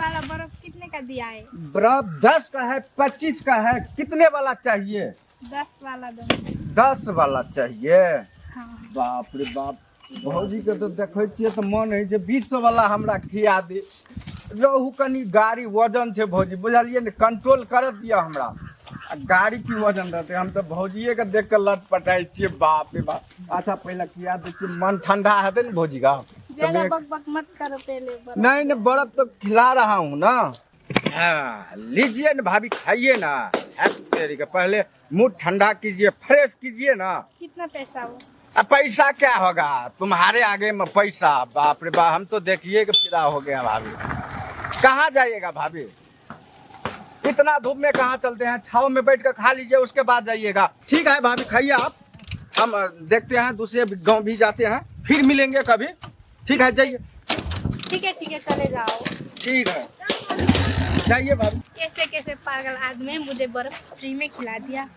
वाला बर्फ कितने का दिया है? बर्फ 10 का है, 25 का है, कितने वाला चाहिए? 10 वाला दो। 10 वाला चाहिए। हाँ। बाप रे बाप, भौजी के तो देखे छियै तो मन है 20 वाला हमरा खिया दे। रहू कनी गाड़ी वजन छै भौजी, बुझलिए ने, कंट्रोल कर दिया हमरा। गाड़ी की वजन रहते, हम तो भौजिए के देख के लटपटाई छियै। बाप रे बाप। अच्छा पहले खिया दे, मन ठंडा है ना भौजी का। ज्यादा बक मत करो पहले बर्फ। नहीं नहीं, बर्फ तो खिला रहा हूँ ना। हाँ, लीजिए ना भाभी, खाइए ना। पहले मुंह ठंडा कीजिए, फ्रेश कीजिए ना। कितना पैसा हो? अब पैसा क्या होगा तुम्हारे आगे में पैसा? बाप रे बाप, हम तो देखिए कि फिदा हो गया भाभी। कहाँ जाइएगा भाभी? इतना धूप में कहाँ चलते हैं? छाव में बैठ कर खा लीजिए, उसके बाद जाइएगा। ठीक है भाभी, खाइए आप। हम देखते हैं, दूसरे गांव भी जाते हैं, फिर मिलेंगे कभी। ठीक है, जाइए। ठीक है, चले जाओ। ठीक है, जाइए भाभी। कैसे कैसे पागल आदमी है, मुझे बर्फ फ्री में खिला दिया।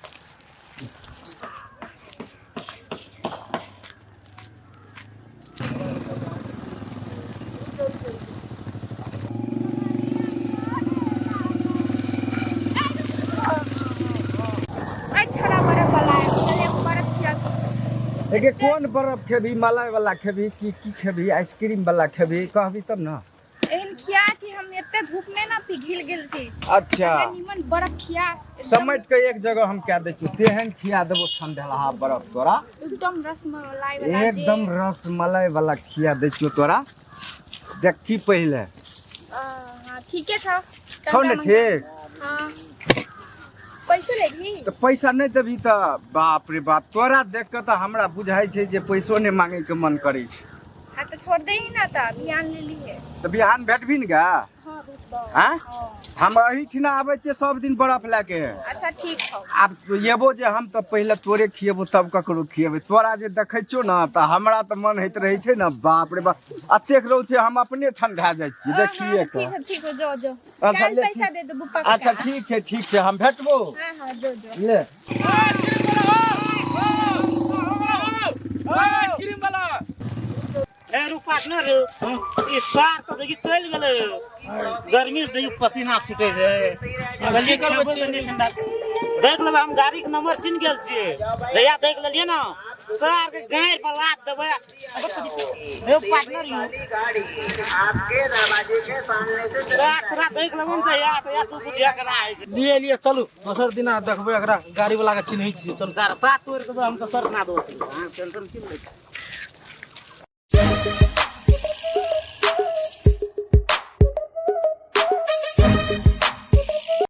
अच्छा बर्फ वाला है, चलिए बर्फ खिला। देखिए, कौन बर्फ खेबी? मलाई वाला खेबी की खेबी? आइसक्रीम वाला खेबी? कहबी तब ना। एहन खिया कि हम एते धूप में ना पिघल गेल छी। अच्छा, निमन बर्फ खिया। समेट के एक जगह हम कह दे तेहन खिया देबो ठंडा बर्फ तोरा। एकदम रसमलाई वाला। एकदम रसमलाई वाला खिया दे तोरा। देखी पहले। हाँ ठीक है था। कौन है ठीक? हाँ। पैसे लेगी? तो पैसा नहीं देबी तो बाप रे बाप, तोरा देख के तो हमरा बुझाई छै जे पैसो नहीं मांगे के मन करे छै। हाँ तो छोड़ दे ही ना था, बिहान ले ली है। तो बिहान भेटबी न गा? हाँ रुक जाओ। हाँ? हाँ। हम अही ठिना आवे छे सब दिन बर्फ लेके। अच्छा ठीक है। आब तो येबो जे हम तो पहले तोरे खिएबो तब ककरो खिएबे। तोरा जे देखै छो ना तो हमरा तो मन होइत रहे छै ना, बाप रे बाप, अतेक रौ छै हम अपने ठंडा जाय छी। देखिए के। ठीक है, जो जो। अच्छा, चल पैसा दे दो बुप्पा। अच्छा ठीक है, हम भेटबो। हाँ जो जो। ले आइसक्रीम वाला ए रू पार्टनर इस सार तो देखी चल गेले। गर्मी से देखी पसीना छूटे है। की करबे छी? देख लेबे, हम गाड़ी के नंबर चिन्ह गेल छियै। जया देख लेलिए ना, सार के गैर पर लाद देबे। ए पार्टनर गाड़ी आपके दरवाजे के सामने से सार तोरा देख लेबे न जया, तो या तू बुझिया करा है। लिए चलू, दोसर दिन देखबै एकरा गाड़ी वाला के चिन्है छियै। चलू सार साथ तोड़ देबे, हम तो सर ना दो। हां टेंशन क्यों ले?